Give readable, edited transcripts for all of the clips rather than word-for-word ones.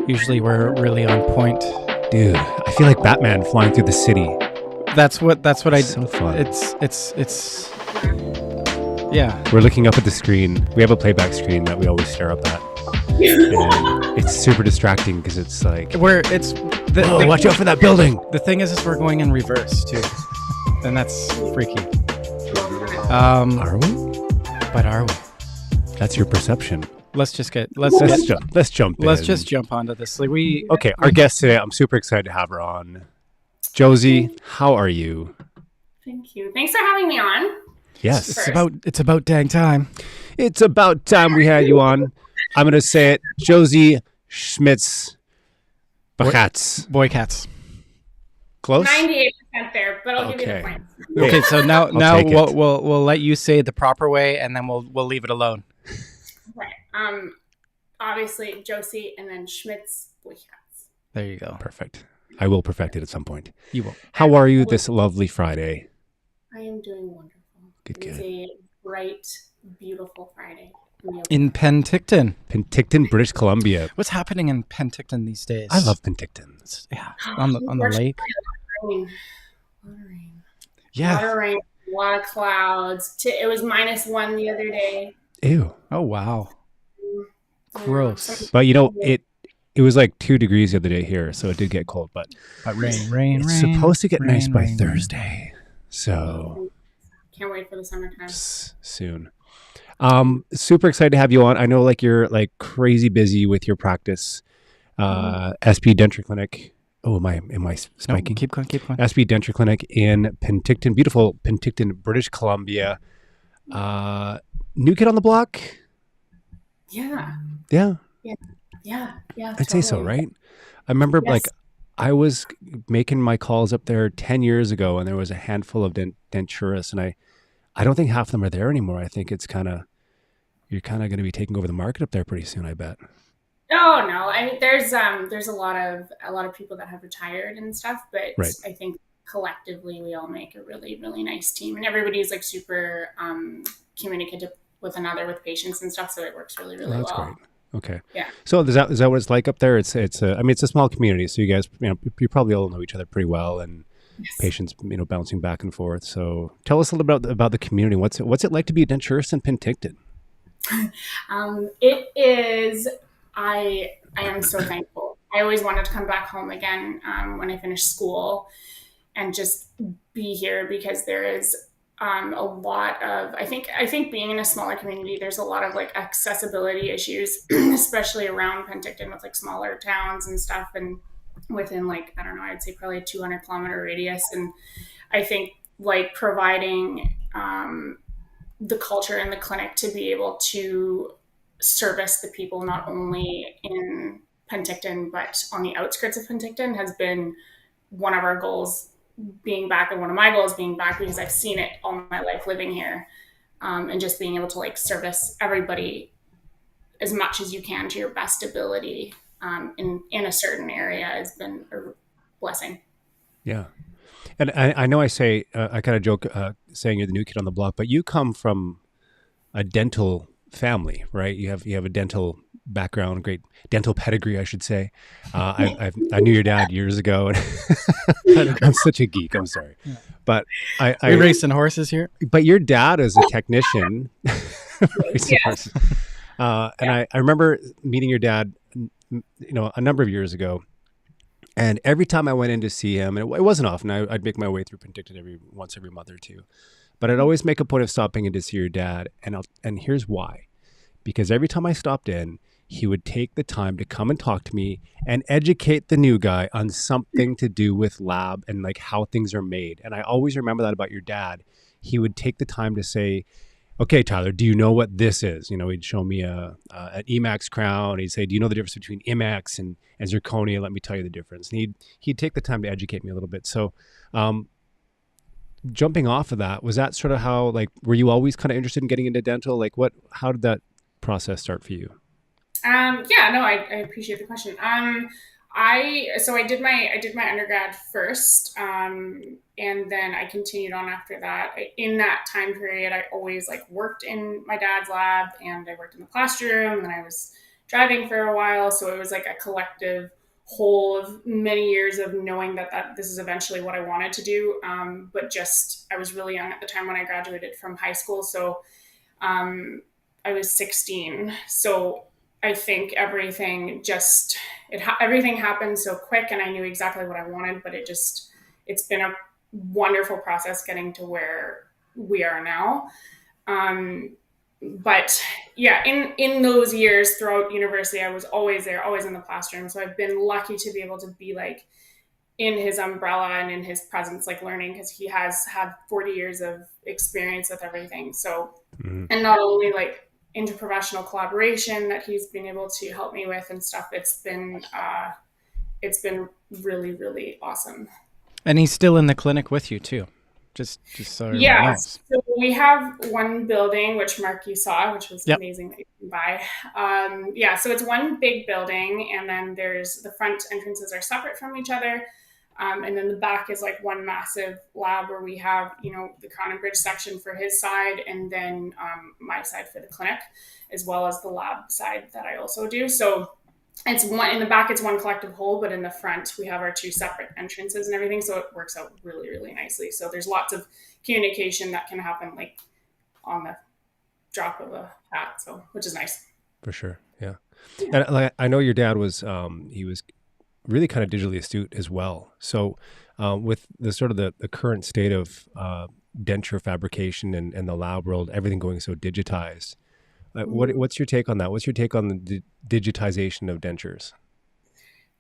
Usually we're really on point. Dude, I feel like Batman flying through the city. That's what I do. So fun. It's yeah. We're looking up at the screen. We have a playback screen that we always stare up at. And it's super distracting because it's like watch out for that building. The thing is we're going in reverse too. And that's freaky. Are we? But are we? That's your perception. Let's just jump in. Let's just jump onto this. Okay, our guest today, I'm super excited to have her on. Josi, how are you? Thank you. Thanks for having me on. Yes. It's about dang time. It's about time we had you on. I'm going to say it. Josi Schmitz-Burchartz. Boy cats. Close? 98% there, but I'll give you the points. Okay, so now we'll let you say it the proper way, and then we'll leave it alone. Right. Obviously Josi and then Schmitz-Burchartz. There you go. Perfect. I will perfect it at some point. You will. How are you this lovely Friday? I am doing wonderful. Good. It's a bright, beautiful Friday. In Penticton, British Columbia. What's happening in Penticton these days? I love Penticton. On the lake. A lot of rain. Yeah. A lot of rain. A lot of clouds. It was -1 the other day. Ew. Oh wow. Gross. But it was like 2 degrees the other day here, so it did get cold. But rain. It's supposed to get nice by Thursday, so can't wait for the summertime. Soon. Super excited to have you on. I know you're crazy busy with your practice. SB Denture Clinic. Oh, am I spiking? No, keep going. SB Denture Clinic in Penticton, beautiful Penticton, British Columbia. New kid on the block? Yeah. Yeah. I'd say so, right? I remember I was making my calls up there 10 years ago, and there was a handful of denturists, and I don't think half of them are there anymore. I think it's you're kind of going to be taking over the market up there pretty soon, I bet. Oh no, I mean there's a lot of people that have retired and stuff, but right. I think collectively we all make a really, really nice team, and everybody's super communicative with patients and stuff, so it works really, really well. That's great. Okay. Yeah. So is that what it's like up there? It's a small community, so you guys you probably all know each other pretty well, and yes. Patients bouncing back and forth. So tell us a little bit about the community. What's it like to be a denturist in Penticton? It is. I am so thankful. I always wanted to come back home again when I finished school and just be here, because there is a lot of, I think being in a smaller community, there's a lot of accessibility issues, especially around Penticton with smaller towns and stuff, and within I don't know, I'd say probably a 200 kilometer radius. And I think providing the culture in the clinic to be able to service the people not only in Penticton but on the outskirts of Penticton has been one of our goals being back, and one of my goals being back, because I've seen it all my life living here, and just being able to service everybody as much as you can to your best ability in a certain area has been a blessing. Yeah. And I know I say, I kind of joke saying you're the new kid on the block, but you come from a dental family, right? You have a dental background, great dental pedigree, I should say. I knew your dad years ago. And I'm such a geek. I'm sorry, but We're racing horses here. But your dad is a technician. Yes. And I remember meeting your dad, a number of years ago. And every time I went in to see him, and it wasn't often, I'd make my way through Penticton once every month or two, but I'd always make a point of stopping in to see your dad. And here's why. Because every time I stopped in, he would take the time to come and talk to me and educate the new guy on something to do with lab and how things are made. And I always remember that about your dad. He would take the time to say, okay, Tyler, do you know what this is? He'd show me an Emax crown. He'd say, do you know the difference between Emax and zirconia? Let me tell you the difference. And he'd take the time to educate me a little bit. So jumping off of that, was that sort of how, were you always kind of interested in getting into dental? How did that process start for you? I appreciate the question. I did my undergrad first, and then I continued on after that. In that time period, I always worked in my dad's lab, and I worked in the classroom, and I was driving for a while. So it was like a collective whole of many years of knowing that this is eventually what I wanted to do. But just, I was really young at the time when I graduated from high school. So I was 16. So I think everything happened so quick, and I knew exactly what I wanted, but it's been a wonderful process getting to where we are now. But yeah, in those years throughout university, I was always there, always in the classroom. So I've been lucky to be able to be like in his umbrella and in his presence, like learning, because he has had 40 years of experience with everything. So, and not only like interprofessional collaboration that he's been able to help me with and stuff, it's been really, really awesome. And he's still in the clinic with you too. Just so everyone knows. So we have one building, which Mark, you saw, which was amazing that you can buy. So it's one big building, and then there's the front entrances are separate from each other. And then the back is like one massive lab where we have, the Crown and Bridge section for his side, and then my side for the clinic, as well as the lab side that I also do. So it's one in the back, it's one collective whole, but in the front we have our two separate entrances and everything. So it works out really, really nicely. So there's lots of communication that can happen like on the drop of a hat. So, which is nice. For sure. Yeah. And I know your dad was, he was really kind of digitally astute as well. So with the sort of the current state of denture fabrication and the lab world, everything going so digitized, what's your take on that? What's your take on the digitization of dentures?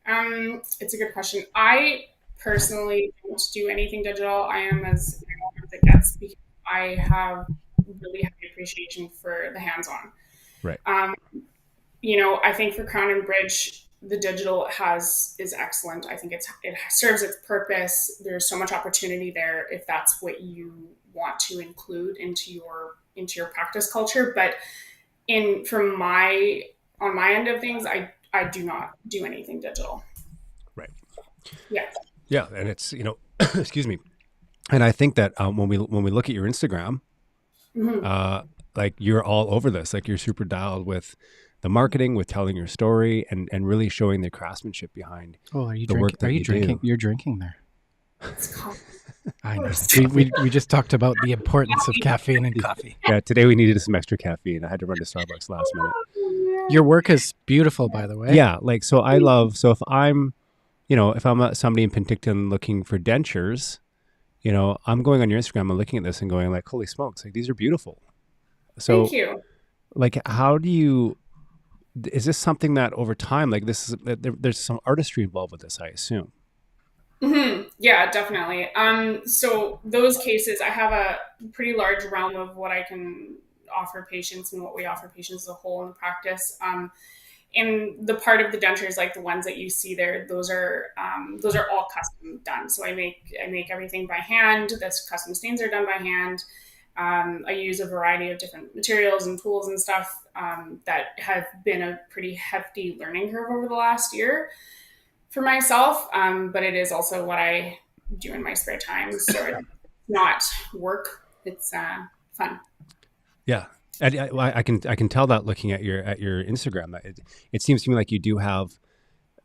It's a good question. I personally don't do anything digital. I am as it gets because I have really high appreciation for the hands-on. Right. I think for Crown and Bridge, the digital is excellent. I think it serves its purpose. There's so much opportunity there if that's what you want to include into your practice culture. But on my end of things, I do not do anything digital. Right. Yeah. Yeah, and it's excuse me, and I think that when we look at your Instagram, like you're all over this. Like you're super dialed with the marketing, with telling your story, and really showing the craftsmanship behind. Oh, are you the drinking? work that are you drinking? do. You're drinking there. It's coffee. I know. We just talked about the importance of caffeine and coffee. Yeah, today we needed some extra caffeine. I had to run to Starbucks last minute. Your work is beautiful, by the way. Yeah, like so if I'm, if I'm somebody in Penticton looking for dentures, I'm going on your Instagram and looking at this and going like, holy smokes, like these are beautiful. So thank you. Like, is this something that over time, like there's some artistry involved with this, I assume? Mm-hmm. Yeah, definitely. So those cases, I have a pretty large realm of what I can offer patients and what we offer patients as a whole in the practice. And the part of the dentures, like the ones that you see there, those are all custom done. So I make everything by hand. The custom stains are done by hand. I use a variety of different materials and tools and stuff that have been a pretty hefty learning curve over the last year for myself. But it is also what I do in my spare time. So it's not work. It's fun. Yeah. I can tell that looking at your Instagram. It seems to me like you do have,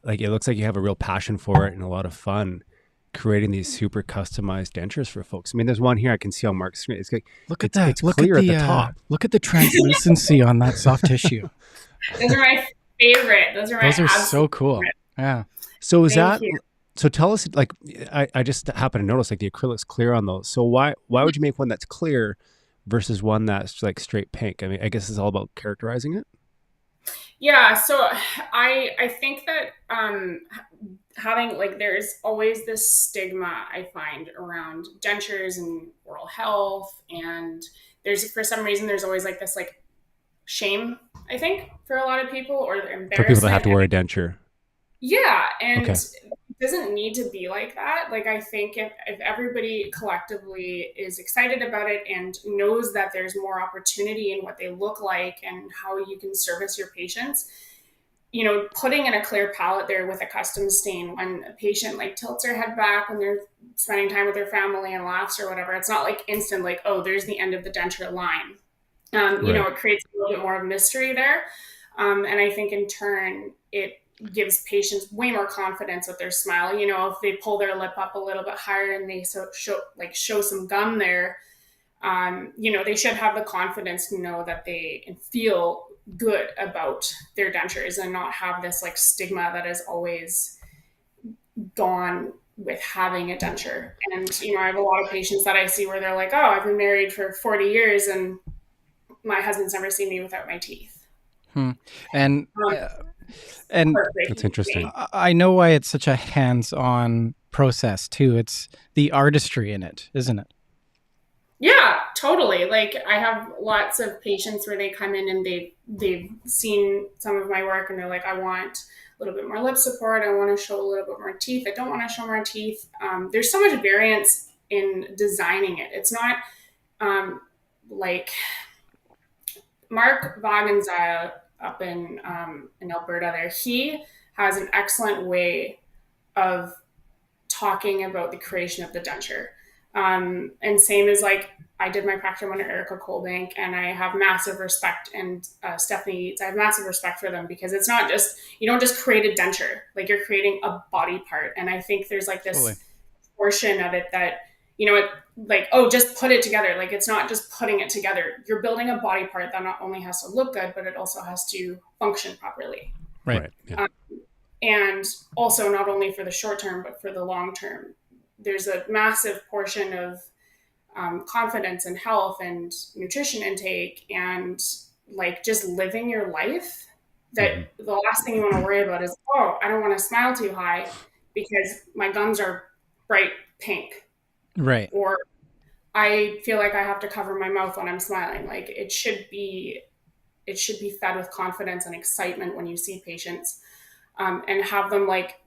like, it looks like you have a real passion for it and a lot of fun creating these super customized dentures for folks. I mean, there's one here I can see on Mark's screen. It's look at that. It's clear at the top. Look at the translucency on that soft tissue. Those are my favorite. Those are so cool. Favorite. Yeah. So is that? So tell us, like, I just happen to notice like the acrylic's clear on those. So why would you make one that's clear versus one that's like straight pink? I mean, I guess it's all about characterizing it. Yeah, so I think that having, like, there's always this stigma I find around dentures and oral health, and for some reason there's always like this like shame, I think, for a lot of people, or embarrassment for people that have to wear a denture. Yeah, and it doesn't need to be like that. Like, I think if everybody collectively is excited about it and knows that there's more opportunity in what they look like and how you can service your patients, putting in a clear palette there with a custom stain, when a patient like tilts their head back when they're spending time with their family and laughs or whatever, it's not like instant, like, oh, there's the end of the denture line. Right. It creates a little bit more of mystery there. And I think in turn, it gives patients way more confidence with their smile. You know, if they pull their lip up a little bit higher and they show some gum there, you know, they should have the confidence to know that they feel good about their dentures and not have this like stigma that is always gone with having a denture. And, you know, I have a lot of patients that I see where they're like, oh, I've been married for 40 years and my husband's never seen me without my teeth. And that's interesting. I know why it's such a hands-on process too. It's the artistry in it, isn't it? Yeah, totally. Like I have lots of patients where they come in and they've seen some of my work and they're like, I want a little bit more lip support. I want to show a little bit more teeth. I don't want to show more teeth. There's so much variance in designing it. It's not like Marc Vaughan's up in Alberta there. He has an excellent way of talking about the creation of the denture. And same as like I did my practicum under Erica Colbank, and I have massive respect, and Stephanie Yates, I have massive respect for them, because it's not just, you don't just create a denture, like you're creating a body part. And I think there's like this portion of it that, you know, it like, oh, just put it together. Like it's not just putting it together. You're building a body part that not only has to look good, but it also has to function properly. Right. Yeah. And also not only for the short term, but for the long term. There's a massive portion of confidence and health and nutrition intake and like just living your life that the last thing you want to worry about is, oh, I don't want to smile too high because my gums are bright pink. Right. Or I feel like I have to cover my mouth when I'm smiling. Like it should be fed with confidence and excitement when you see patients, and have them like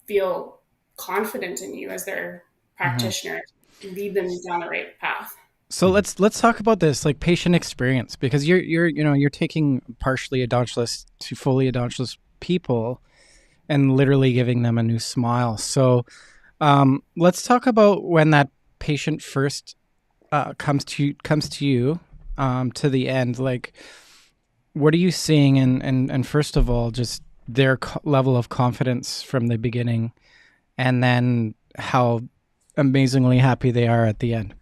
feel confident in you as their practitioner, lead them down the right path. So let's talk about this like patient experience, because you're taking partially odontulous to fully odontulous people and literally giving them a new smile. So let's talk about when that patient first comes to you to the end. Like, what are you seeing? And first of all, just their level of confidence from the beginning, and then how amazingly happy they are at the end.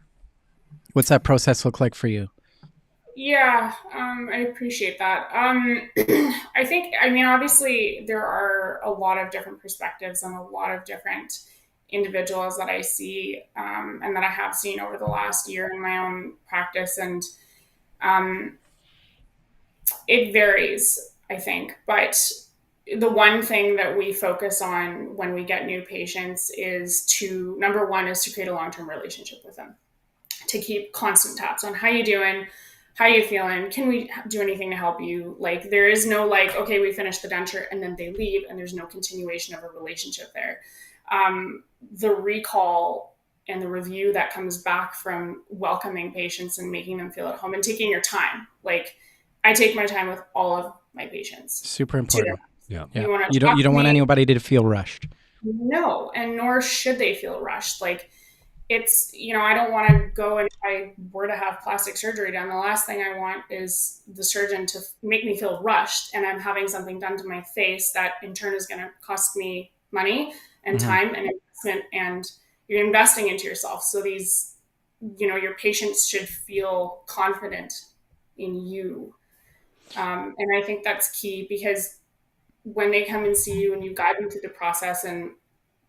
What's that process look like for you? Yeah, I appreciate that. I think, I mean, obviously there are a lot of different perspectives and a lot of different individuals that I see and that I have seen over the last year in my own practice. And it varies, I think. But the one thing that we focus on when we get new patients is number one is to create a long-term relationship with them, to keep constant taps on how you doing, how you feeling, can we do anything to help you? Like there is no like, okay, we finished the denture and then they leave and there's no continuation of a relationship there. The recall and the review that comes back from welcoming patients and making them feel at home and taking your time. Like I take my time with all of my patients. Super important. Yeah. You don't want anybody to feel rushed. No, and nor should they feel rushed. Like it's, you know, I don't want to go, and if I were to have plastic surgery done, the last thing I want is the surgeon to make me feel rushed and I'm having something done to my face that in turn is going to cost me money and time and investment, and you're investing into yourself. So these, you know, your patients should feel confident in you. And I think that's key, because when they come and see you and you guide them through the process, and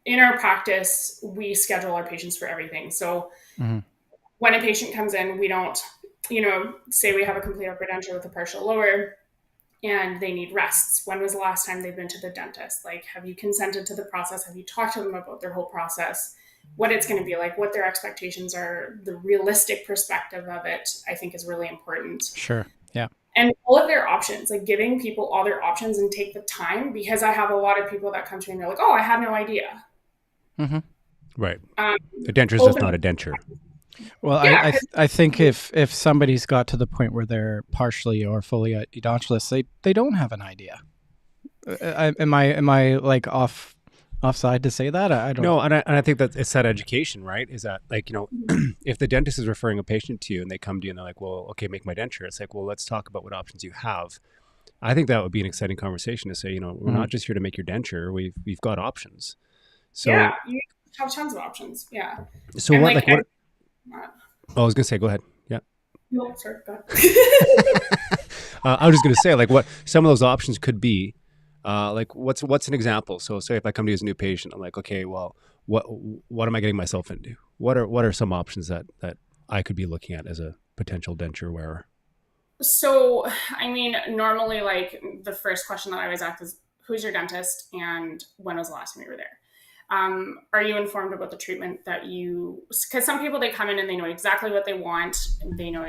in our practice, we schedule our patients for everything. So when a patient comes in, we don't, you know, say we have a complete upper denture with a partial lower and they need rests. When was the last time they've been to the dentist? Like, have you consented to the process? Have you talked to them about their whole process, what it's going to be like, what their expectations are? The realistic perspective of it, I think, is really important. Sure. Yeah. And all of their options, like giving people all their options and take the time, because I have a lot of people that come to me and they're like, oh, I had no idea. Right. A denture is just not a denture. Well, yeah. I think if somebody's got to the point where they're partially or fully edontulous, they don't have an idea. Am I like offside to say that? I don't know. And I think that it's that education, right? Is that like, you know, if the dentist is referring a patient to you and they come to you and they're like, well, okay, make my denture. It's like, well, let's talk about what options you have. I think that would be an exciting conversation to say, we're not just here to make your denture. We've got options. So yeah, you have tons of options. Yeah. So and what? Like what? I was gonna say, go ahead. Yeah. No, sorry. Go ahead. I was just gonna say, like, what some of those options could be. Like, what's an example? So, say if I come to you as a new patient, I'm like, okay, well, what am I getting myself into? What are some options that I could be looking at as a potential denture wearer? So, I mean, normally, like, the first question that I always ask is, who's your dentist and when was the last time you were there? Are you informed about the treatment that because some people, they come in and they know exactly what they want. They know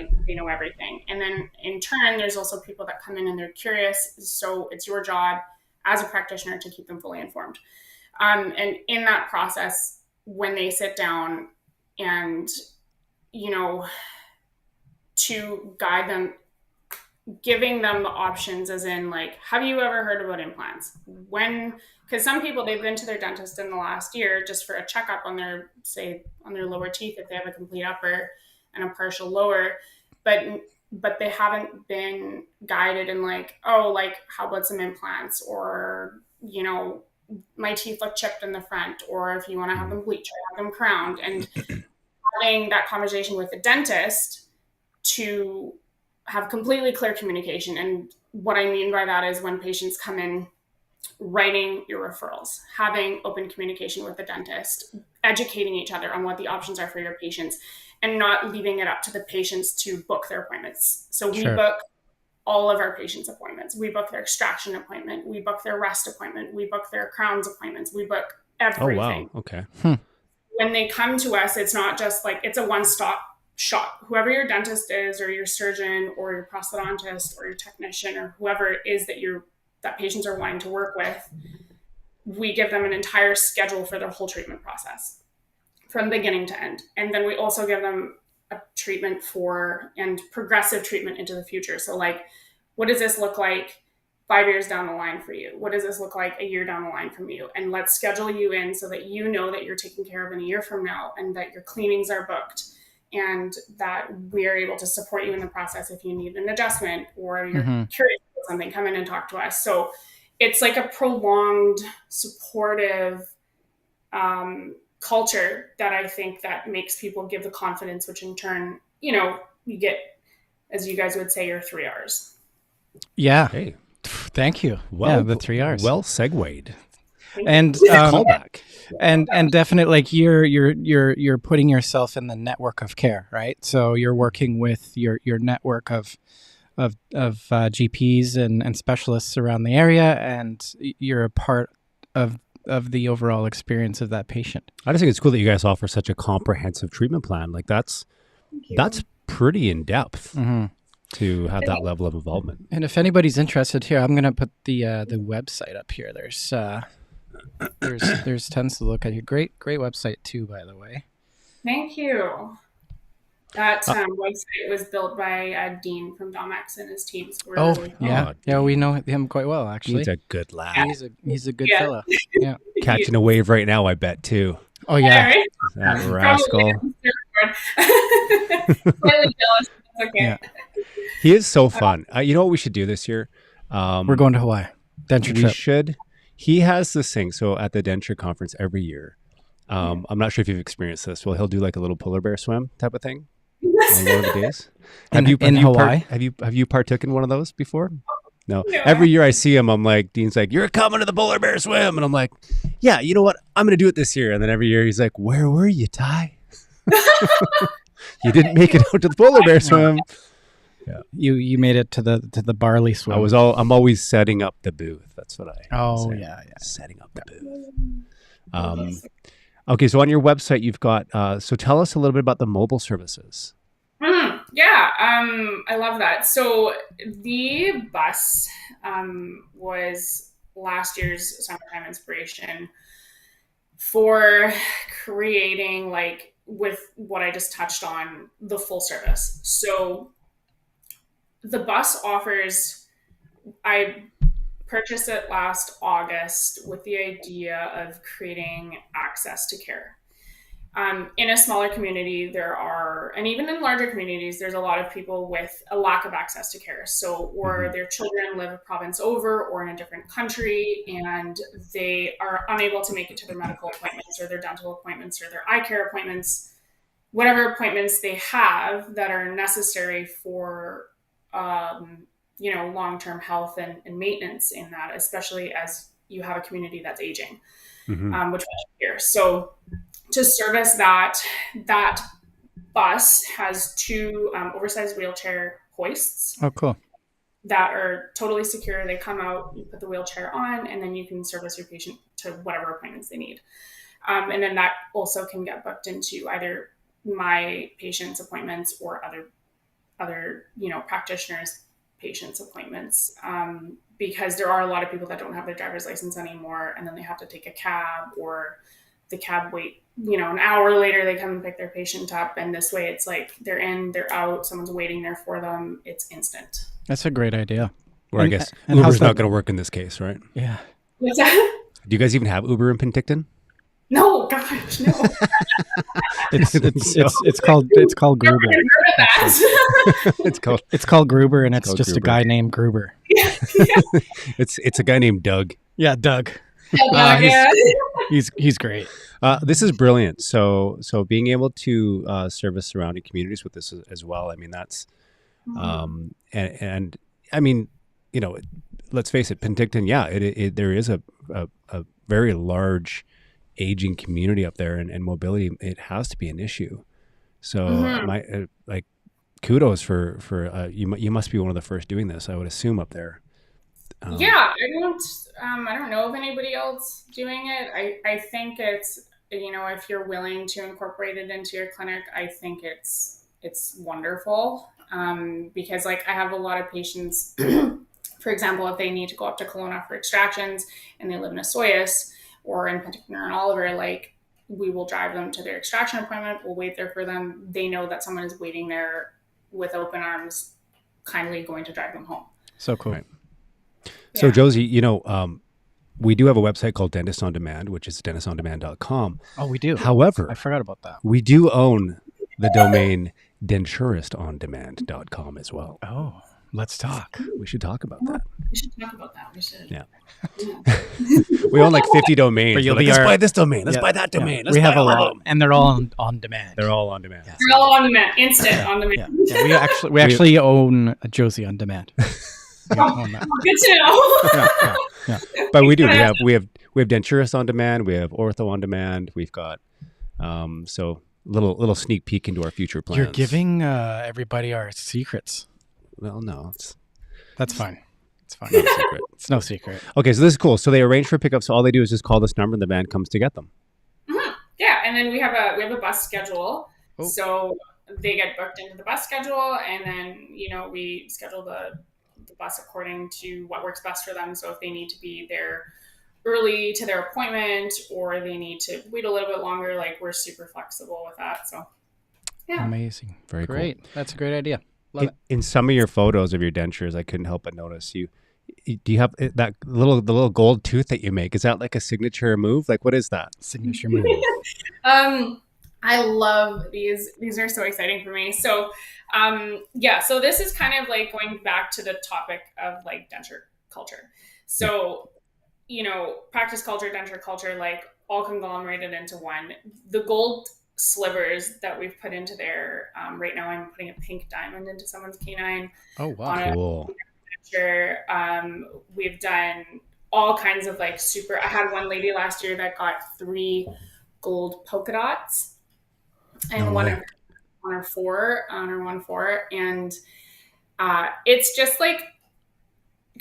everything. And then in turn, there's also people that come in and they're curious. So it's your job as a practitioner to keep them fully informed. And in that process, when they sit down and, to guide them, giving them the options, as in, like, have you ever heard about implants? Because some people, they've been to their dentist in the last year just for a checkup on their lower teeth, if they have a complete upper and a partial lower, but they haven't been guided in, like, oh, like, how about some implants, or, my teeth look chipped in the front, or if you want to have them bleached or have them crowned, and having that conversation with the dentist to have completely clear communication. And what I mean by that is, when patients come in, writing your referrals, having open communication with the dentist, educating each other on what the options are for your patients, and not leaving it up to the patients to book their appointments. So we book all of our patients' appointments. We book their extraction appointment. We book their rest appointment. We book their crowns appointments. We book everything. Oh, wow. Okay. When they come to us, it's not just like, it's a one-stop shop. Whoever your dentist is, or your surgeon, or your prosthodontist, or your technician, or whoever it is that patients are wanting to work with, we give them an entire schedule for their whole treatment process from beginning to end. And then we also give them a treatment and progressive treatment into the future. So, like, what does this look like 5 years down the line for you? What does this look like a year down the line from you? And let's schedule you in so that you know that you're taken care of in a year from now, and that your cleanings are booked, and that we are able to support you in the process if you need an adjustment, or you're curious about something, come in and talk to us. So it's like a prolonged, supportive culture that I think that makes people give the confidence, which in turn, you get, as you guys would say, your 3 R's. Yeah. Hey. Thank you. Well, the 3 R's. Well segued. And callback. And definitely, like, you're putting yourself in the network of care, right? So you're working with your network of GPs and specialists around the area, and you're a part of the overall experience of that patient. I just think it's cool that you guys offer such a comprehensive treatment plan. Like, that's pretty in depth. To have that level of involvement. And if anybody's interested, here, I'm going to put the website up here. There's tons to look at here. Great website too, by the way. Thank you. That website was built by Dean from Domex and his team. So yeah, we know him quite well, actually. He's a good lad. He's a good fella. Yeah, catching a wave right now, I bet too. Oh yeah, right? That rascal. Slightly jealous. Okay. Yeah. He is so fun. You know what we should do this year? We're going to Hawaii. Denture trip. We should. He has this thing. So at the Denture conference every year, I'm not sure if you've experienced this. Well, he'll do like a little polar bear swim type of thing on one of the days. In Hawaii? Have you partook in one of those before? No. Every year I see him, I'm like, Dean's like, you're coming to the polar bear swim. And I'm like, yeah, you know what? I'm going to do it this year. And then every year he's like, where were you, Ty? You didn't make it out to the polar bear swim. Yeah. You made it to the barley swim. I'm always setting up the booth. That's what I yeah. Setting up the booth. Okay, so on your website you've got so tell us a little bit about the mobile services. Yeah, I love that. So the bus was last year's summertime inspiration for creating, like, with what I just touched on, the full service. So the bus offers, I purchased it last August with the idea of creating access to care. In a smaller community, and even in larger communities, there's a lot of people with a lack of access to care. So, or their children live a province over or in a different country, and they are unable to make it to their medical appointments or their dental appointments or their eye care appointments, whatever appointments they have that are necessary for, long-term health and maintenance in that, especially as you have a community that's aging, which we hear. So, to service that bus has 2 oversized wheelchair hoists. Oh, cool. That are totally secure. They come out, you put the wheelchair on, and then you can service your patient to whatever appointments they need. And then that also can get booked into either my patient's appointments or other practitioners' patients' appointments. Because there are a lot of people that don't have their driver's license anymore, and then they have to take a cab, or the cab wait, an hour later they come and pick their patient up. And this way it's like they're in, they're out, someone's waiting there for them. It's instant. That's a great idea. Or I guess Uber's not going to work in this case, right? Yeah. What's that? Do you guys even have Uber in Penticton? No, gosh, no. It's called Gruber. It's called Gruber, and it's just Gruber. A guy named Gruber. Yeah. It's a guy named Doug. Yeah, Doug. He's great. This is brilliant. So being able to service surrounding communities with this as well. I mean, that's and I mean, let's face it, Penticton. Yeah, there is a very large aging community up there, and mobility, it has to be an issue. So kudos for you must be one of the first doing this, I would assume, up there. I don't know of anybody else doing it. I think it's, if you're willing to incorporate it into your clinic, I think it's wonderful. Because I have a lot of patients, for example, if they need to go up to Kelowna for extractions and they live in Osoyoos or in Penticton or in Oliver, we will drive them to their extraction appointment. We'll wait there for them. They know that someone is waiting there with open arms, kindly going to drive them home. So cool. Right. So Josi, we do have a website called Dentist on Demand, which is dentistondemand.com. Oh, we do. However, I forgot about that. We do own the domain denturistondemand.com as well. Oh, let's talk. We should talk about that. We should. Yeah. We own 50 domains. Let's buy this domain. Let's buy that domain. We have a lot, and they're all on demand. They're all on demand. Yes. They're all on demand. Instant on demand. Yeah. We actually own a Josi on Demand. Good to know. Yeah. But we do. We have Denturist on Demand. We have Ortho on Demand. We've got so little sneak peek into our future plans. You're giving everybody our secrets. Well, no, that's fine. It's fine. Not a secret. It's no secret. Okay, so this is cool. So they arrange for pickup. So all they do is just call this number, and the van comes to get them. Mm-hmm. Yeah, and then we have a bus schedule. Oh. So they get booked into the bus schedule, and then we schedule the bus according to what works best for them. So if they need to be there early to their appointment, or they need to wait a little bit longer, we're super flexible with that. So yeah, amazing, very great. Cool. That's a great idea. Love it. In some of your photos of your dentures, I couldn't help but notice do you have that the little gold tooth that you make? Is that like a signature move? What is that signature move? I love these. These are so exciting for me. So, so this is kind of going back to the topic of denture culture. So, practice culture, denture culture, all conglomerated into one. The gold slivers that we've put into there. Right now I'm putting a pink diamond into someone's canine. Oh, wow. Cool. We've done all kinds of super. I had one lady last year that got 3 gold polka dots. And on her 1-4, and it's just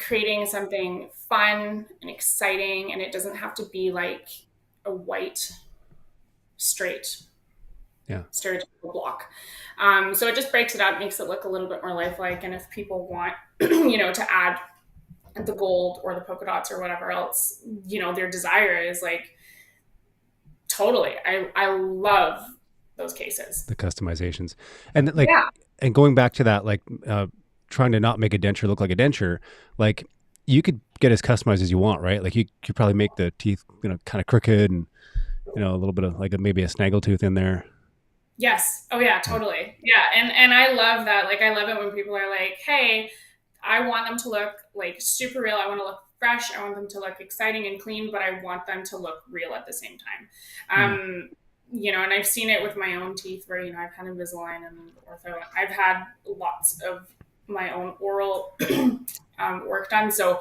creating something fun and exciting, and it doesn't have to be a white, straight, stereotypical block. So it just breaks it up, makes it look a little bit more lifelike. And if people want, to add the gold or the polka dots or whatever else, their desire is totally. I love those cases, the customizations, and and going back to that, trying to not make a denture look like a denture, you could get as customized as you want, right? You could probably make the teeth kind of crooked and a little bit of like maybe a snaggletooth in there. Yes. Oh yeah, totally. Yeah. And I love that. Like, I love it when people are like, hey, I want them to look like super real. I want to look fresh. I want them to look exciting and clean, but I want them to look real at the same time. And I've seen it with my own teeth where, I've had Invisalign and ortho. I've had lots of my own oral work done. So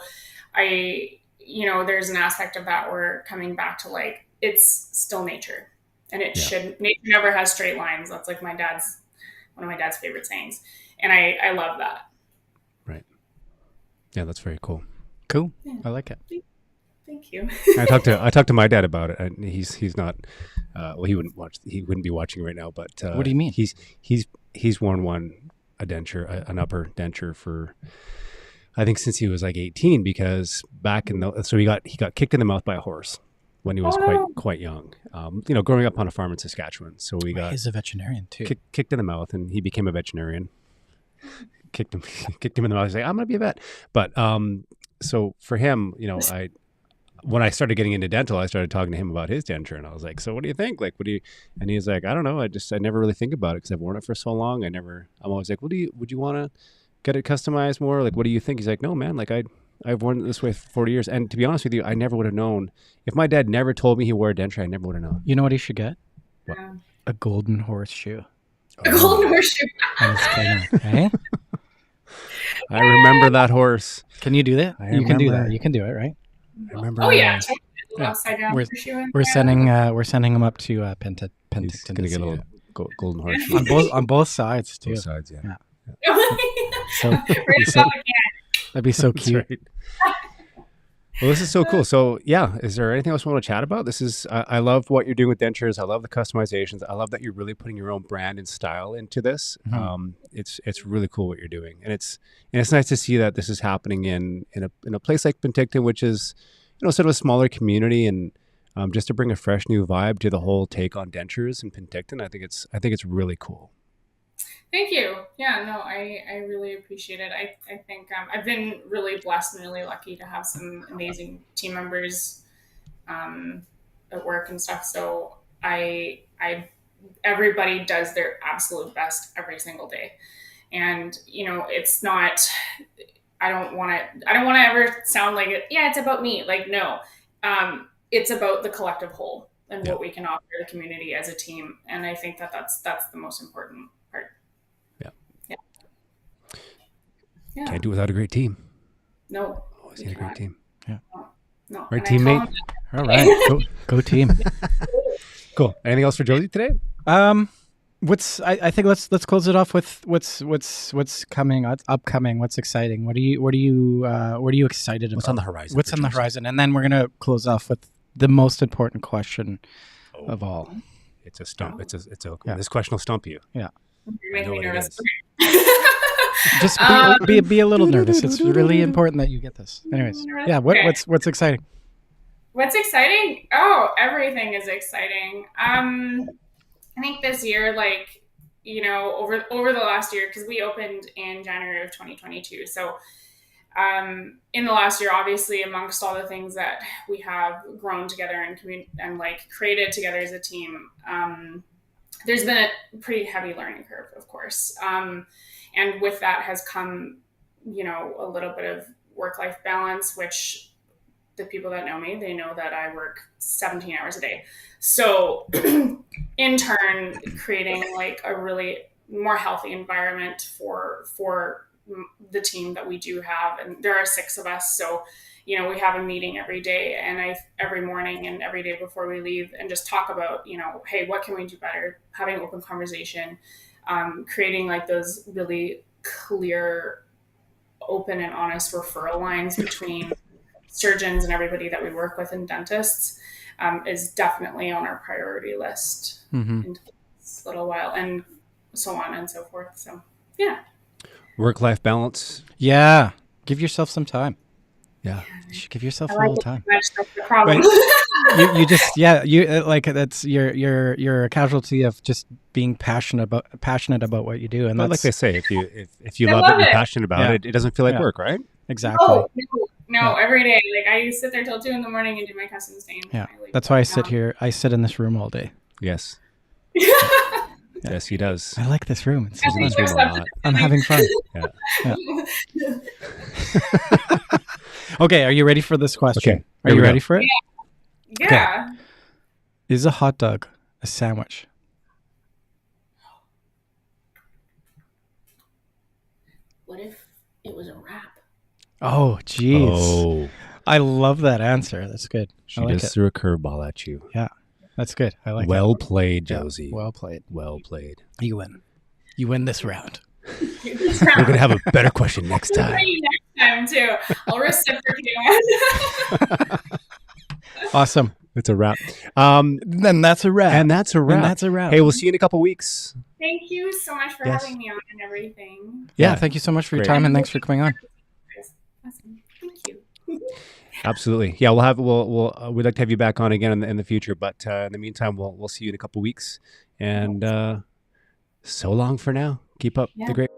there's an aspect of that where coming back to like, it's still nature. And it should. Nature never has straight lines. That's like one of my dad's favorite sayings, and I love that. Right. Yeah, that's very cool. Cool. Yeah. I like it. Thank you. I talked to my dad about it, and he's not. He wouldn't be watching right now. But what do you mean? He's worn an upper denture for, I think, since he was like 18, because he got kicked in the mouth by a horse when he was quite young, growing up on a farm in Saskatchewan. So he's a veterinarian too. Kicked in the mouth, and he became a veterinarian. Kicked him in the mouth. He's like, I'm going to be a vet. But so for him, when I started getting into dental, I started talking to him about his denture, and I was like, so what do you think? Like, and he's like, I don't know. I never really think about it because I've worn it for so long. I'm always like, would you want to get it customized more? Like, what do you think? He's like, no, man, like I've worn it this way for 40 years. And to be honest with you, I never would have known. If my dad never told me he wore a denture, I never would have known. You know what he should get? What? A golden horseshoe. A golden horseshoe. Right? I remember that horse. Can you do that? You can do that. You can do it, right? I remember. Oh yeah. Upside down horseshoe. We're sending him up to Penticton. He's gonna get a little golden horseshoe on both sides too. Both sides, yeah. That'd be so cute. Right. Well, this is so cool. So yeah, is there anything else we want to chat about? I love what you're doing with dentures. I love the customizations. I love that you're really putting your own brand and style into this. Mm-hmm. It's really cool what you're doing, and it's nice to see that this is happening in a place like Penticton, which is sort of a smaller community, and just to bring a fresh new vibe to the whole take on dentures in Penticton. I think it's really cool. Thank you. Yeah, no, I really appreciate it. I think I've been really blessed and really lucky to have some amazing team members at work and stuff. So everybody does their absolute best every single day. And, it's not, I don't want to ever sound like it's about me. Like, no, it's about the collective whole and what we can offer the community as a team. And I think that's the most important part. Yeah. Can't do without a great team. No. Always need a great team. Yeah. No. Right, teammate. All right. Go team. Cool. Anything else for Josi today? I think let's close it off with what's coming, upcoming, what's exciting. What are you excited about? What's on the horizon? What's on the horizon? And then we're gonna close off with the most important question of all. It's a stump. This question will stump you. Yeah. You're making me nervous. Just be a little nervous. It's really important that you get this. Anyways, yeah. What's exciting? What's exciting? Oh, everything is exciting. I think this year, over the last year, because we opened in January of 2022. So, in the last year, obviously, amongst all the things that we have grown together and created together as a team, there's been a pretty heavy learning curve, of course. And with that has come, a little bit of work-life balance, which the people that know me, they know that I work 17 hours a day. So in turn, creating a really more healthy environment for the team that we do have. And there are 6 of us. So, we have a meeting every day and every morning and every day before we leave and just talk about, hey, what can we do better? Having open conversation, creating those really clear, open and honest referral lines between surgeons and everybody that we work with and dentists is definitely on our priority list in this little while, and so on and so forth. So, yeah. Work-life balance. Yeah. Give yourself some time. Yeah. You should give yourself a little time. That's the problem. You're a casualty of just being passionate about what you do. And like they say, if you love it, you're passionate about it, it doesn't feel like work, right? Exactly. Oh, No, every day. Like I sit there till 2 a.m. and do my custom stain. Yeah. That's why I sit here. I sit in this room all day. Yes. Yes, he does. I like this room. It's He's in this room a lot. I'm having fun. Yeah. Okay, are you ready for this question? Okay, Are you ready for it? Yeah. Okay. Is a hot dog a sandwich? What if it was a wrap? Oh, jeez. Oh, I love that answer. That's good. she I like just it. threw a curveball at you. Yeah, that's good. I like Well it. played, Yeah, Josie. well played. Well played. You win. You win this round. We're gonna have a better question next time. Next time too. I'll reciprocate. Awesome. It's a wrap. Then that's a wrap. And that's a wrap. And that's a wrap. Hey, we'll see you in a couple weeks. Thank you so much for Yes. having me on and everything. Yeah, thank you so much for your Great. time and thanks for coming on. Awesome. Thank you. Absolutely. Yeah, we'd like to have you back on again in the future. But in the meantime, we'll see you in a couple weeks. And so long for now. Keep up the great.